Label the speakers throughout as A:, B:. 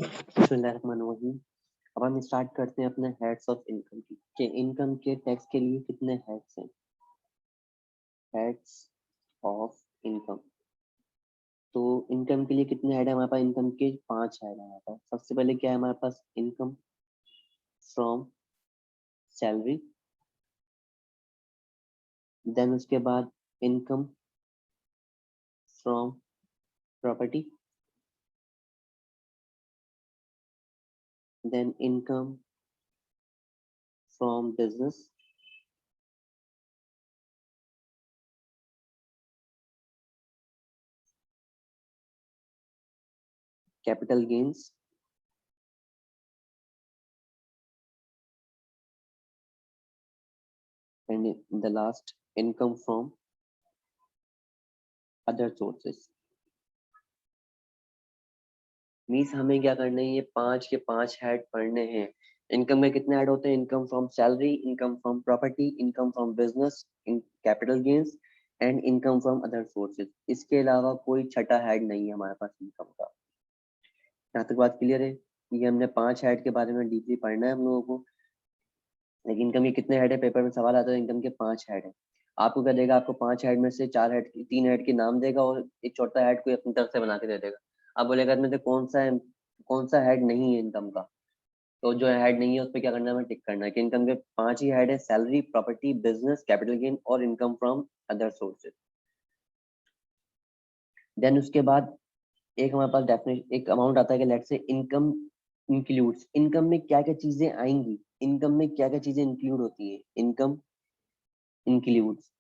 A: बिस्मिल्लाहिर्रहमानिर्रहीम। अब हम स्टार्ट करते हैं अपने हेड्स ऑफ इनकम की कि इनकम के टैक्स के लिए कितने हेड्स हैं। हेड्स ऑफ इनकम, तो इनकम के लिए कितने हेड है हमारे पास? इनकम के 5 हेड है हमारे पास। सबसे पहले क्या है हमारे पास? इनकम फ्रॉम सैलरी, देन उसके बाद income from property, then income from business, capital gains, and the last income from other sources. Means हमें क्या करना है, ये 5 के 5 हेड पढ़ने हैं। इनकम में कितने हेड होते हैं? Income from salary, income from property, income from business, in capital gains and income from other sources. इसके अलावा कोई छठा हेड नहीं है हमारे पास इनकम का। यहाँ तक बात क्लियर है? ये हमने 5 हेड के बारे में डीपली पढ़ना है हम लोगों को। लेकिन इनकम के कितने हेड है? पेपर में सवाल आता है इनकम के 5 हेड है। आपको क्या देगा? आपको 5 हेड में से 4 हेड, 3 हेड के नाम देगा और एक चौथा हेड कोई अपनी तरफ से बना के दे देगा। अब बोलेगा इसमें से कौन सा हेड नहीं है इनकम का, तो जो हेड नहीं है उस पर क्या करना है? हमें टिक करना है कि इनकम के 5 ही हेड है: salary, property, business, capital gain और income from other sources. Then उसके बाद एक हमारे पास डेफिनेशन, एक अमाउंट आता है कि let's say income includes. Income में क्या क्या चीजें आएंगी? इनकम में क्या क्या चीजें इंक्लूड होती है? इनकम इंक्लूड्स,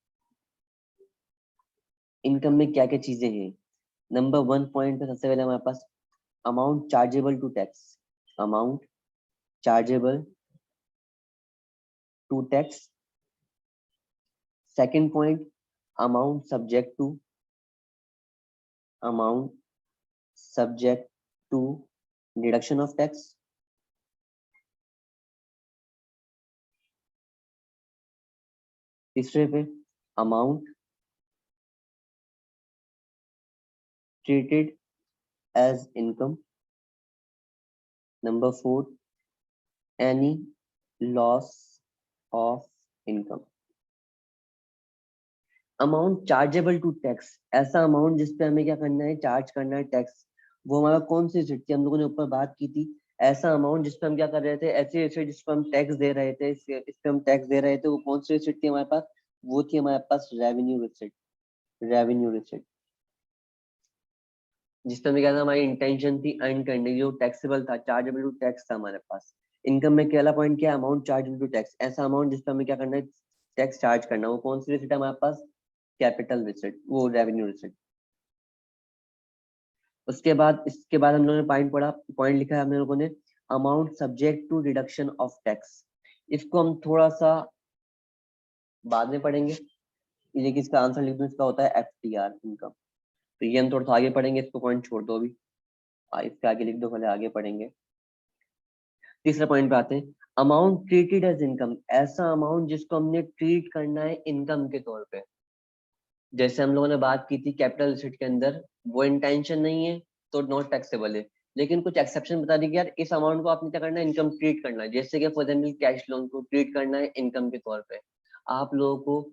A: इनकम में क्या क्या चीजें हैं? नंबर 1 पॉइंट पे सबसे पहले हमारे पास amount chargeable to tax. Amount chargeable to tax. Second point, amount subject to, amount subject to deduction of tax. तीसरे पे amount treated as income. Number 4, any loss of income. Amount chargeable to tax, ऐसा amount जिसपे हमें क्या करना है? Charge करना है टैक्स। वो हमारा कौन सी रिसिप्ट थी? हम लोगों ने ऊपर बात की थी। ऐसा अमाउंट जिसपे हम क्या कर रहे थे? ऐसी रिसिप्ट जिसपे हम टैक्स दे रहे थे, इस पे हम टैक्स दे रहे थे। वो कौन सी रिसिप्ट थी हमारे पास? वो थी हमारे पास रेवेन्यू रिसिप्ट। रेवेन्यू रिसिप्ट जिसपे हमें क्या था? हमारी इंटेंशन थी अर्न करने की, जो टैक्सेबल था, चार्जेबल टू टैक्स था हमारे पास। इनकम में पहला पॉइंट क्या है? अमाउंट चार्जेबल टू टैक्स, ऐसा अमाउंट जिसपे हमें क्या करना है? टैक्स चार्ज करना। वो कौन सी रिसिप्ट है हमारे पास? कैपिटल रिसिप्ट, वो रेवेन्यू रिसिप्ट। उसके बाद, इसके बाद हम लोगों ने पॉइंट लिखा है हम लोगों ने, amount subject to reduction of tax. इसको हम थोड़ा सा बाद में पढ़ेंगे, लेकिन इसका आंसर लिख दूं, इसका होता है एफटीआर इनकम। तो ये हम थोड़ा सा आगे पढ़ेंगे, इसको पॉइंट छोड़ दो अभी, इसके आगे लिख दो, पहले आगे पढ़ेंगे। तीसरा पॉइंट पे आते हैं, अमाउंट ट्रीटेड एज इनकम, ऐसा अमाउंट जिसको हमने ट्रीट करना है इनकम के तौर पे। जैसे हम लोगों ने बात की थी कैपिटल रिसिप्ट के अंदर, वो इंटेंशन नहीं है तो नॉट टैक्सेबल है। लेकिन कुछ एक्सेप्शन बता दी कि यार इस अमाउंट को आपने क्या करना है? इनकम ट्रीट करना है। जैसे कि फॉर एग्जाम्पल कैश लोन को ट्रीट करना है इनकम के तौर पे। आप लोगों को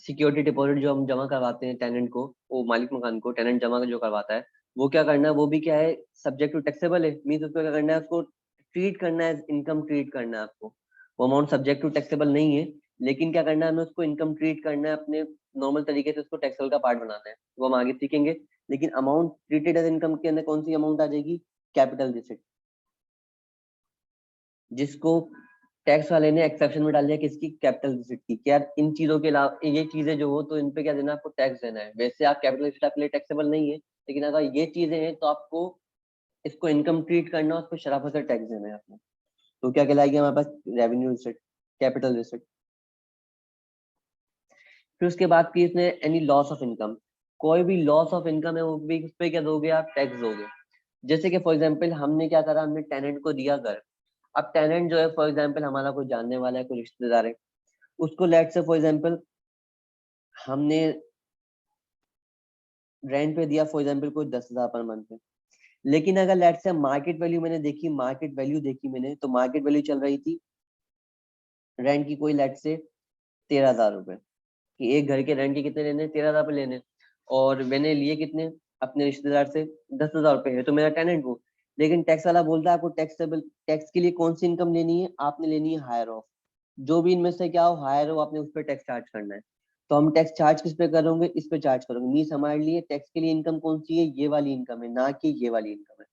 A: सिक्योरिटी डिपॉजिट जो हम जमा करवाते हैं टेनेंट को, वो मालिक मकान को टेनेंट जमा जो करवाता है, वो क्या करना है? वो भी क्या है? सब्जेक्ट टू टैक्सेबल है। मीन्स उसको क्या करना है? उसको ट्रीट करना है, इनकम ट्रीट करना है आपको। वो अमाउंट सब्जेक्ट टू टैक्सेबल नहीं है, लेकिन क्या करना है? हमें उसको इनकम ट्रीट करना है, अपने नॉर्मल तरीके से उसको टैक्सेबल का पार्ट बनाना है। वो हम आगे सीखेंगे। लेकिन अमाउंट ट्रीटेड एज इनकम के अंदर कौन सी अमाउंट आ जाएगी? कैपिटल रिसिप्ट, जिसको टैक्स वाले ने एक्सेप्शन में डाल दिया, किसकी? कैपिटल रिसिप्ट की। क्या इन चीजों के अलावा ये चीजें जो हो तो इन पे क्या देना है? आपको टैक्स देना है। वैसे आप कैपिटल रिसिप्ट आपके लिए टैक्सेबल नहीं है, लेकिन अगर ये चीजें हैं तो आपको इसको इनकम ट्रीट करना है, उसको शराफत से टैक्स देना है आपको। तो क्या कहलाएगी हमारे पास? Revenue receipt, capital receipt. फिर उसके बाद की इसने एनी लॉस ऑफ इनकम, कोई भी लॉस ऑफ इनकम है वो भी उस पे क्या दोगे आप? टैक्स दोगे। जैसे कि फॉर एग्जाम्पल हमने क्या करा? हमने टेनेंट को दिया घर। अब टेनेंट जो है फॉर एग्जाम्पल हमारा कोई जानने वाला है, कोई रिश्तेदार है, उसको लेट से फॉर एग्जाम्पल हमने रेंट पे दिया फॉर एग्जाम्पल कोई 10,000 पर मंथ है। लेकिन अगर लेट्स से मार्केट वैल्यू मैंने देखी, मैंने तो मार्केट वैल्यू चल रही थी रेंट की, कोई लेट्स से 13,000 रुपए, कि एक घर के रेंट के कितने लेने, 13,000 रुपए लेने, और मैंने लिए कितने अपने रिश्तेदार से 10,000 रुपए है, तो मेरा टेनेंट वो। लेकिन टैक्स वाला बोलता है आपको टैक्सेबल टैक्स के लिए कौन सी इनकम लेनी है, आपने लेनी है हायर ऑफ, जो भी इनमें से क्या हो हायर हो, आपने उस पर टैक्स चार्ज करना है। तो हम टैक्स चार्ज किस पे करोगे, इस पे चार्ज करोगे। मीन्स हमारे लिए टैक्स के लिए इनकम कौन सी है, ये वाली इनकम है, ना कि ये वाली इनकम है।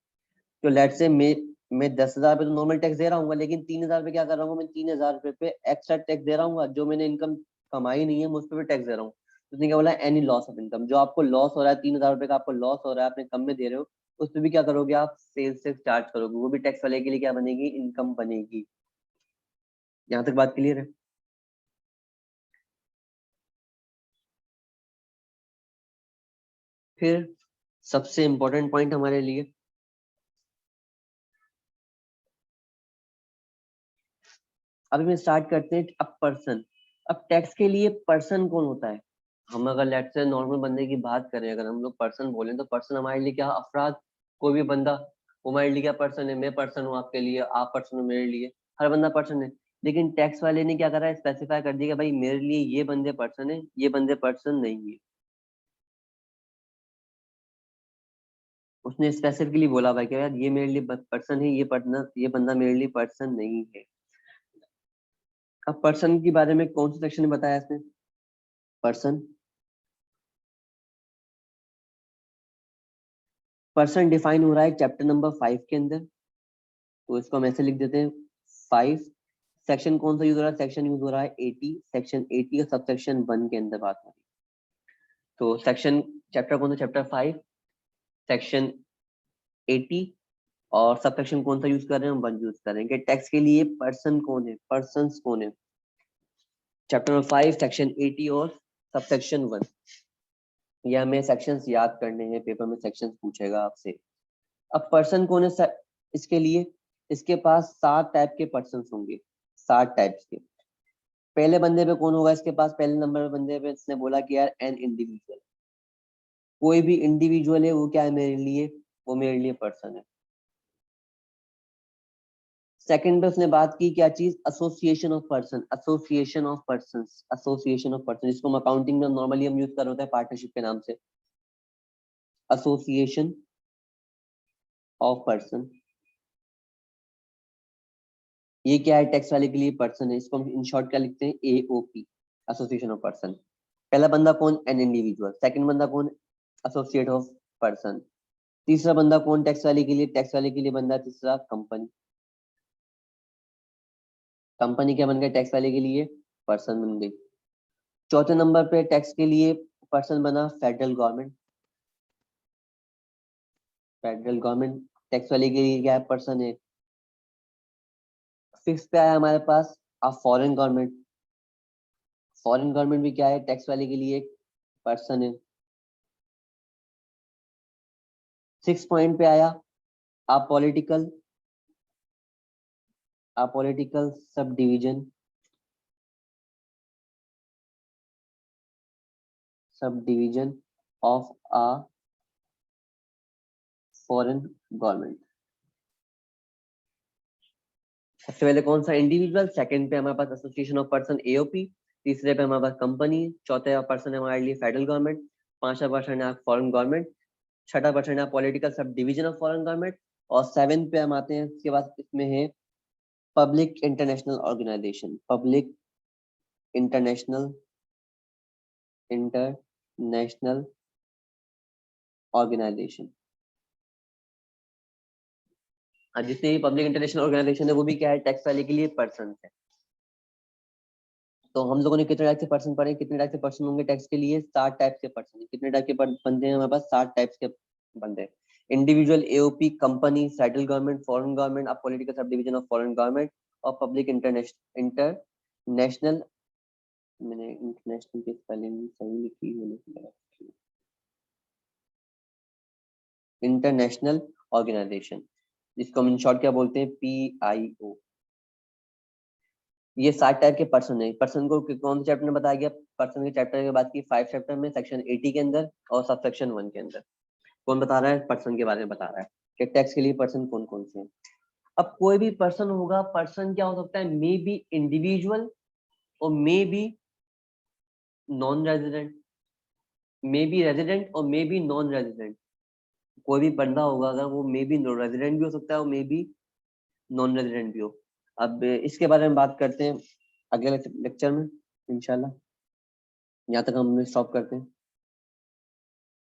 A: तो लेट से मैं 10,000 रुपए तो नॉर्मल टैक्स दे रहा हूँ, लेकिन 3,000 रुपए क्या कर रहा हूँ, मैं 3,000 रुपए पे एक्स्ट्रा टैक्स दे रहा हूँ, जो मैंने इनकम कमाई नहीं है मैं उस पर भी टैक्स दे रहा हूँ। तो उसने क्या बोला, एनी लॉस ऑफ इनकम, जो आपको लॉस हो रहा है 3,000 रुपए का आपको लॉस हो रहा है, आपने कम में दे रहे हो, उस पर भी क्या करोगे आप, सेल्स टैक्स चार्ज करोगे, वो भी टैक्स वाले के लिए क्या बनेगी, इनकम बनेगी। यहाँ तक बात क्लियर है। फिर सबसे इंपॉर्टेंट पॉइंट हमारे लिए, अभी मैं स्टार्ट करते हैं। अब पर्सन, अब टैक्स के लिए पर्सन कौन होता है, हम अगर लेट से नॉर्मल बंदे की बात करें, अगर हम लोग पर्सन बोलें तो पर्सन हमारे लिए क्या, अफराद, कोई भी बंदा, वो हमारे लिए क्या पर्सन है, मैं पर्सन हूँ आपके लिए, आप पर्सन हो मेरे लिए, हर बंदा पर्सन है। लेकिन टैक्स वाले ने क्या करा है, स्पेसिफाई कर दिया कि भाई मेरे लिए ये बंदे पर्सन है, ये बंदे पर्सन नहीं है। उसने स्पेसिफिकली बोला भाई कि यार ये मेरे लिए पर्सन है, ये बंदा मेरे लिए पर्सन नहीं है। अब पर्सन के बारे में कौन सा सेक्शन ने बताया इसने, पर्सन, पर्सन डिफाइन हो रहा है चैप्टर नंबर 5 के अंदर, तो इसको हम ऐसे लिख देते हैं 5। सेक्शन कौन सा यूज हो रहा है, सेक्शन यूज हो रहा है 80, सेक्शन 80 का सब सेक्शन 1 के अंदर बात हो रही है। तो सेक्शन, चैप्टर कौन सा, चैप्टर 5, सेक्शन 80, और सब सेक्शन कौन सा यूज कर रहे हैं, हम 1 यूज कर रहे हैं कि टैक्स के लिए पर्सन कौन है, पर्सन कौन है। चैप्टर नंबर 5 सेक्शन 80 और सब सेक्शन 1, या हमें सेक्शंस याद करने हैं, पेपर में सेक्शंस पूछेगा आपसे। अब पर्सन कौन है इसके लिए, इसके पास 7 टाइप के पर्सन होंगे, 7 टाइप्स के। पहले बंदे पे कौन होगा इसके पास, पहले नंबर बंदे पे इसने बोला कि यार एन इंडिविजुअल, कोई भी इंडिविजुअल है वो क्या है मेरे लिए, वो मेरे लिए पर्सन है। सेकंड पे उसने बात की क्या चीज, association of person, association of person, association of person, जिसको हम अकाउंटिंग में नॉर्मली हम यूज कर होते हैं पार्टनरशिप के नाम से, एसोसिएशन ऑफ पर्सन। ये क्या है, टैक्स वाले के लिए पर्सन है, इसको हम इन शॉर्ट क्या लिखते हैं, एओपी, एसोसिएशन ऑफ पर्सन। पहला बंदा कौन, एन इंडिविजुअल। सेकंड बंदा कौन, एसोसिएट ऑफ पर्सन। तीसरा बंदा कौन, टैक्स वाले के लिए, टैक्स वाले के लिए बंदा तीसरा कंपनी, कंपनी क्या बन गया, टैक्स वाले के लिए पर्सन बन गई। चौथे नंबर पे टैक्स के लिए पर्सन बना federal government, federal government tax वाले के लिए क्या है, पर्सन है। फिफ्थ पे आया हमारे पास अब फॉरेन गवर्नमेंट, फॉरेन गवर्नमेंट भी क्या है, टैक्स वाले के लिए एक पर्सन है। सिक्स पॉइंट पे आया आप political, political sub division, sub division of a foreign government. सबसे पहले कौन सा, इंडिविजुअल। सेकंड पे हमारे पास एसोसिएशन ऑफ पर्सन, एओपी। तीसरे पे हमारे पास कंपनी। चौथे पर्सन है हमारे लिए फेडरल गवर्नमेंट। पांचवा पर्सन है फॉरेन गवर्नमेंट। छठा पर्सन है political sub division of foreign government. और सेवेंथ पे हम आते हैं, इसके बाद इसमें है public international organisation, public international, international organisation. जितने भी पब्लिक इंटरनेशनल ऑर्गेनाइजेशन है वो भी क्या है, टैक्स वाले के लिए पर्सन है। तो हम लोगों ने कितने टाइप के पर्सन पढ़े, कितने टाइप के पर्सन होंगे टैक्स के लिए, 7 टाइप के पर्सन है। कितने टाइप के बंदे हैं हमारे पास, 7 टाइप्स के बंदे। Individual, AOP, company, central government, foreign government, अब political sub division of foreign government, और पब्लिक इंटरनेशनल, मैंने इंटरनेशनल की स्पेलिंग सही लिखी है लेकिन इंटरनेशनल ऑर्गेनाइजेशन, जिसको हम इन शॉर्ट क्या बोलते हैं, PIO। ये 7 टाइप के पर्सन है। पर्सन को कौन से चैप्टर में बताया गया, पर्सन के चैप्टर की बात की 5 चैप्टर में, सेक्शन 80 के अंदर और सब सेक्शन 1 के अंदर। कौन बता रहा है, पर्सन के बारे में बता रहा है। कि टैक्स के लिए पर्सन कौन कौन से हैं। अब कोई भी पर्सन होगा, पर्सन क्या हो सकता है, मे बी इंडिविजुअल और may be non resident, may be resident और मे बी नॉन रेजिडेंट। कोई भी बंदा होगा अगर वो मे बी रेजिडेंट भी हो सकता है और मे बी नॉन रेजिडेंट भी हो। अब इसके बारे में बात करते हैं अगले लेक्चर में इंशाल्लाह। यहाँ तक हम स्टॉप करते हैं।